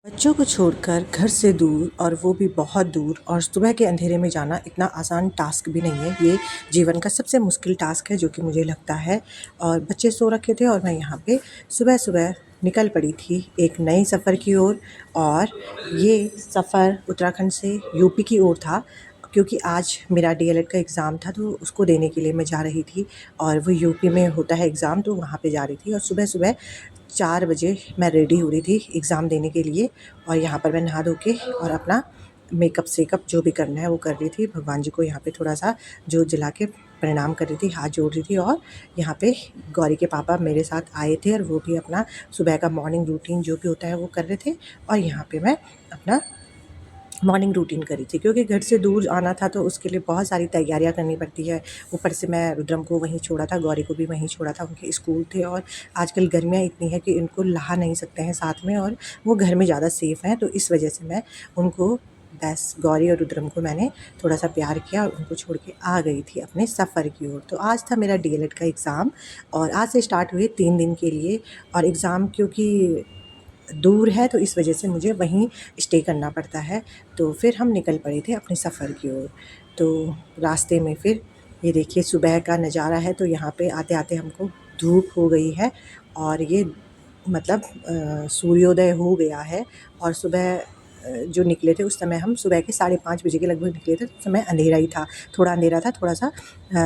बच्चों को छोड़कर घर से दूर और वो भी बहुत दूर और सुबह के अंधेरे में जाना इतना आसान टास्क भी नहीं है। ये जीवन का सबसे मुश्किल टास्क है जो कि मुझे लगता है। और बच्चे सो रखे थे और मैं यहाँ पे सुबह-सुबह निकल पड़ी थी एक नए सफ़र की ओर। और ये सफ़र उत्तराखंड से यूपी की ओर था, क्योंकि आज मेरा डीएलएड का एग्ज़ाम था तो उसको देने के लिए मैं जा रही थी। और वो यूपी में होता है एग्ज़ाम, तो वहाँ पे जा रही थी। और सुबह-सुबह 4 बजे मैं रेडी हो रही थी एग्ज़ाम देने के लिए। और यहाँ पर मैं नहा धो के और अपना मेकअप सेकअप जो भी करना है वो कर रही थी। भगवान जी को यहाँ पे थोड़ा-सा जोत जला के प्रणाम कर रही थी, हाथ जोड़ रही थी। और यहाँ पे गौरी के पापा मेरे साथ आए थे और वो भी अपना सुबह का मॉर्निंग रूटीन जो भी होता है वो कर रहे थे। और यहाँ पे मैं अपना मॉर्निंग रूटीन करी थी, क्योंकि घर से दूर आना था तो उसके लिए बहुत सारी तैयारियां करनी पड़ती है। ऊपर से मैं रुद्रम को वहीं छोड़ा था, गौरी को भी वहीं छोड़ा था, उनके स्कूल थे। और आजकल गर्मियां इतनी है कि इनको ला नहीं सकते हैं साथ में, और वो घर में ज़्यादा सेफ़ हैं। तो इस वजह से मैं उनको बस गौरी और रुद्रम को मैंने थोड़ा सा प्यार किया और उनको छोड़ के आ गई थी अपने सफ़र की ओर। तो आज था मेरा डीएलएड का एग्ज़ाम और आज से स्टार्ट हुए 3 दिन के लिए। और एग्ज़ाम क्योंकि दूर है तो इस वजह से मुझे वहीं स्टे करना पड़ता है। तो फिर हम निकल पड़े थे अपने सफ़र की ओर। तो रास्ते में फिर ये देखिए सुबह का नज़ारा है, तो यहाँ पे आते-आते हमको धूप हो गई है। और ये मतलब सूर्योदय हो गया है। और सुबह जो निकले थे उस समय हम सुबह के 5:30 बजे के लगभग निकले थे। उस समय अंधेरा ही था, थोड़ा अंधेरा था, थोड़ा-सा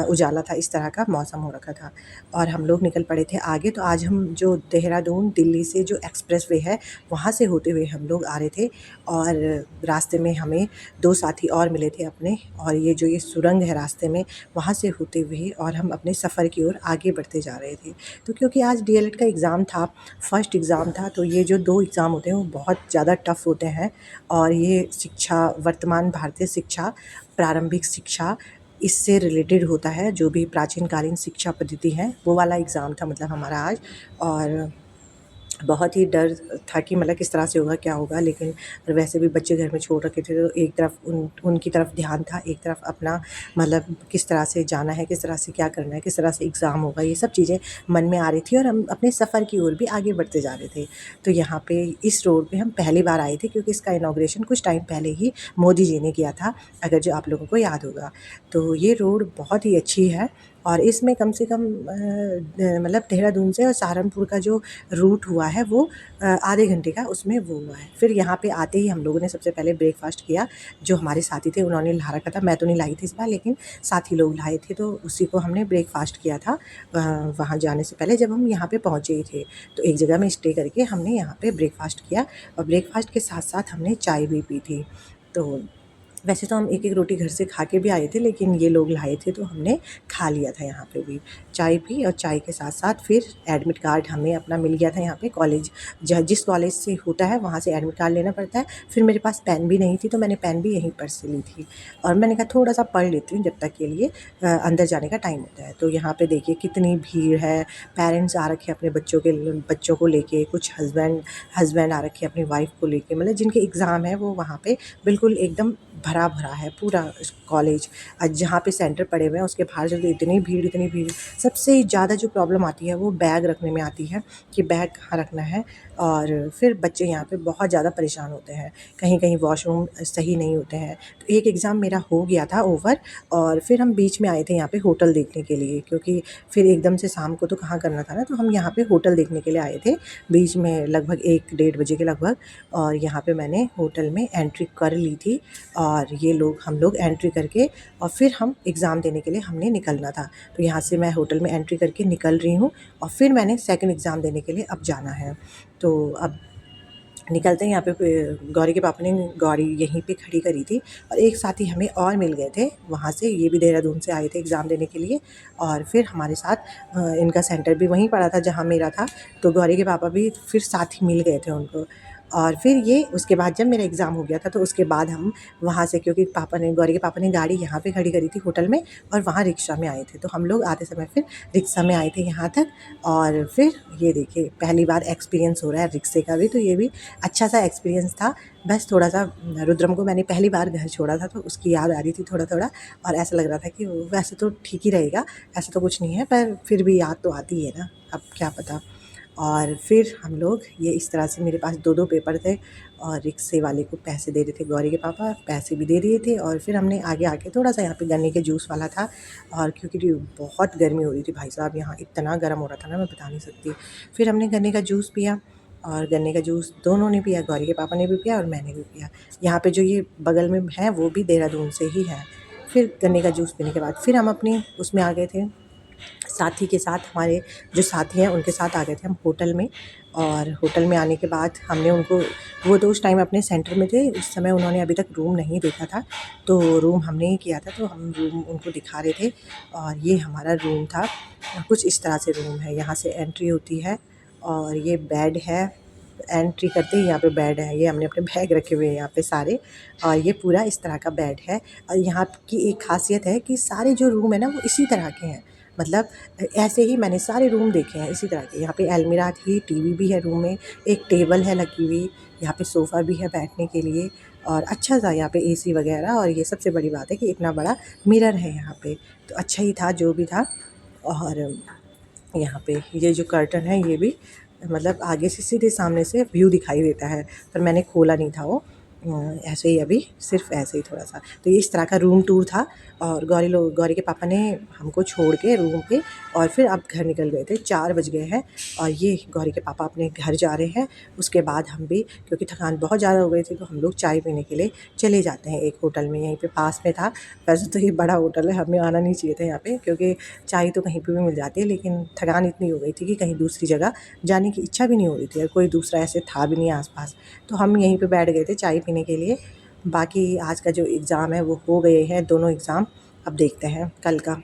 उजाला था, इस तरह का मौसम हो रखा था। और हम लोग निकल पड़े थे आगे। तो आज हम जो देहरादून दिल्ली से जो एक्सप्रेसवे है वहाँ से होते हुए हम लोग आ रहे थे। और रास्ते में हमें 2 साथी और मिले थे अपने। और ये सुरंग है रास्ते में, वहाँ से होते हुए और हम अपने सफ़र की ओर आगे बढ़ते जा रहे थे। तो क्योंकि आज डीएलएड का एग्ज़ाम था, फर्स्ट एग्ज़ाम था, तो ये जो 2 एग्ज़ाम होते हैं वो बहुत ज़्यादा टफ़ होते हैं। और ये शिक्षा, वर्तमान भारतीय शिक्षा, प्रारंभिक शिक्षा, इससे रिलेटेड होता है। जो भी प्राचीन कालीन शिक्षा पद्धति है वो वाला एग्ज़ाम था मतलब हमारा आज। और बहुत ही डर था कि मतलब किस तरह से होगा, क्या होगा। लेकिन वैसे भी बच्चे घर में छोड़ रखे थे, तो एक तरफ उनकी तरफ ध्यान था, एक तरफ अपना मतलब किस तरह से जाना है, किस तरह से क्या करना है, किस तरह से एग्ज़ाम होगा, ये सब चीज़ें मन में आ रही थी। और हम अपने सफ़र की ओर भी आगे बढ़ते जा रहे थे। तो यहाँ पे इस रोड पे हम पहली बार आए थे, क्योंकि इसका इनॉग्रेशन कुछ टाइम पहले ही मोदी जी ने किया था, अगर जो आप लोगों को याद होगा। तो ये रोड बहुत ही अच्छी है। और इसमें कम से कम मतलब देहरादून से और सहारनपुर का जो रूट हुआ है वो आधे घंटे का उसमें वो हुआ है। फिर यहाँ पे आते ही हम लोगों ने सबसे पहले ब्रेकफ़ास्ट किया। जो हमारे साथी थे उन्होंने ला रखा था, मैं तो नहीं लाई थी इस बार, लेकिन साथी लोग लाए थे, तो उसी को हमने ब्रेकफ़ास्ट किया था। वहाँ जाने से पहले जब हम यहाँ पे पहुँचे ही थे, तो एक जगह में स्टे करके हमने यहाँ पे ब्रेकफ़ास्ट किया। और ब्रेकफ़ास्ट के साथ-साथ हमने चाय भी पी थी। तो वैसे तो हम एक-एक रोटी घर से खा के भी आए थे, लेकिन ये लोग लाए थे तो हमने खा लिया था यहाँ पे भी। चाय पी और चाय के साथ-साथ फिर एडमिट कार्ड हमें अपना मिल गया था यहाँ पे कॉलेज, ज जिस कॉलेज से होता है वहाँ से एडमिट कार्ड लेना पड़ता है। फिर मेरे पास पेन भी नहीं थी, तो मैंने पेन भी यहीं पर से ली थी। और मैंने कहा थोड़ा-सा पढ़ लेती हूँ जब तक के लिए अंदर जाने का टाइम होता है। तो यहाँ पे देखिए कितनी भीड़ है, पेरेंट्स आ रखे हैं अपने बच्चों को लेके, कुछ हस्बैंड आ रखे हैं अपनी वाइफ़ को लेके, मतलब जिनके एग्ज़ाम है वो वहाँ पे बिल्कुल एकदम भरा-भरा है पूरा कॉलेज। जहाँ पे सेंटर पड़े हुए हैं उसके बाहर जो इतनी भीड़। सबसे ज़्यादा जो प्रॉब्लम आती है वो बैग रखने में आती है, कि बैग कहाँ रखना है। और फिर बच्चे यहाँ पे बहुत ज़्यादा परेशान होते हैं, कहीं-कहीं वॉशरूम सही नहीं होते हैं। तो एक एग्ज़ाम मेरा हो गया था ओवर। और फिर हम बीच में आए थे यहाँ पे होटल देखने के लिए, क्योंकि फिर एकदम से शाम को तो कहाँ करना था ना, तो हम यहाँ पे होटल देखने के लिए आए थे बीच में लगभग 1 डेढ़ बजे के लगभग। और यहाँ पे मैंने होटल में एंट्री कर ली थी। और हम लोग एंट्री करके और फिर हम एग्ज़ाम देने के लिए हमने निकलना था। तो यहाँ से मैं होटल में एंट्री करके निकल रही हूँ और फिर मैंने सेकंड एग्ज़ाम देने के लिए अब जाना है। तो अब निकलते हैं यहाँ पे गौरी के पापा ने गौरी यहीं पे खड़ी करी थी। और एक साथी हमें और मिल गए थे वहाँ से, ये भी देहरादून से आए थे एग्ज़ाम देने के लिए। और फिर हमारे साथ इनका सेंटर भी वहीं पड़ा था जहाँ मेरा था, तो गौरी के पापा भी फिर साथ ही मिल गए थे उनको। और फिर ये उसके बाद जब मेरा एग्ज़ाम हो गया था तो उसके बाद हम वहाँ से, क्योंकि गौरी के पापा ने गाड़ी यहाँ पे खड़ी करी थी होटल में और वहाँ रिक्शा में आए थे, तो हम लोग आते समय फिर रिक्शा में आए थे यहाँ तक। और फिर ये देखिए पहली बार एक्सपीरियंस हो रहा है रिक्शे का भी, तो ये भी अच्छा सा एक्सपीरियंस था। बस थोड़ा-सा रुद्रम को मैंने पहली बार घर छोड़ा था तो उसकी याद आ रही थी थोड़ा-थोड़ा। और ऐसा लग रहा था कि वैसे तो ठीक ही रहेगा, ऐसा तो कुछ नहीं है, पर फिर भी याद तो आती है ना, अब क्या पता। और फिर हम लोग ये इस तरह से, मेरे पास 2-2 पेपर थे और रिक्शे वाले को पैसे दे रहे थे, गौरी के पापा पैसे भी दे दिए थे। और फिर हमने आगे आके थोड़ा-सा, यहाँ पे गन्ने के जूस वाला था और क्योंकि बहुत गर्मी हो रही थी भाई साहब, यहाँ इतना गर्म हो रहा था ना, मैं बता नहीं सकती। फिर हमने गन्ने का जूस पिया और गन्ने का जूस दोनों ने पिया, गौरी के पापा ने भी पिया और मैंने भी पिया। यहाँ पे जो ये बगल में है वो भी देहरादून से ही है। फिर गन्ने का जूस पीने के बाद फिर हम अपनी उसमें आ गए थे, साथी के साथ, हमारे जो साथी हैं उनके साथ आ गए थे हम होटल में। और होटल में आने के बाद हमने उनको, वो तो उस टाइम अपने सेंटर में थे, उस समय उन्होंने अभी तक रूम नहीं देखा था, तो रूम हमने ही किया था, तो हम रूम उनको दिखा रहे थे। और ये हमारा रूम था, कुछ इस तरह से रूम है, यहाँ से एंट्री होती है और ये बेड है, एंट्री करते ही यहाँ पे बेड है, ये हमने अपने बैग रखे हुए हैं यहाँ पे सारे, और ये पूरा इस तरह का बेड है। और यहाँ की एक खासियत है कि सारे जो रूम है ना वो इसी तरह के हैं, मतलब ऐसे ही मैंने सारे रूम देखे हैं इसी तरह के। यहाँ पे अलमीरा थी, टीवी भी है रूम में, एक टेबल है लगी हुई, यहाँ पे सोफ़ा भी है बैठने के लिए और अच्छा सा यहाँ पे एसी वगैरह। और ये सबसे बड़ी बात है कि इतना बड़ा मिरर है यहाँ पे, तो अच्छा ही था जो भी था। और यहाँ पे ये जो कर्टन है ये भी, मतलब आगे से सीधे सामने से व्यू दिखाई देता है, पर मैंने खोला नहीं था वो, ऐसे ही अभी सिर्फ ऐसे ही थोड़ा सा। तो ये इस तरह का रूम टूर था और गौरी के पापा ने हमको छोड़ के रूम पे और फिर अब घर निकल गए थे, 4 बज गए हैं और ये गौरी के पापा अपने घर जा रहे हैं। उसके बाद हम भी, क्योंकि थकान बहुत ज़्यादा हो गई थी, तो हम लोग चाय पीने के लिए चले जाते हैं एक होटल में, यहीं पे पास में था। वैसे तो ये बड़ा होटल है, हमें आना नहीं चाहिए था यहाँ पे, क्योंकि चाय तो कहीं पे भी मिल जाती है, लेकिन थकान इतनी हो गई थी कि कहीं दूसरी जगह जाने की इच्छा भी नहीं हो रही थी और कोई दूसरा ऐसे था भी नहीं आसपास, तो हम यहीं पे बैठ गए थे चाय पीने के लिए। बाकी आज का जो एग्ज़ाम है वो हो गए हैं दोनों एग्ज़ाम, अब देखते हैं कल का।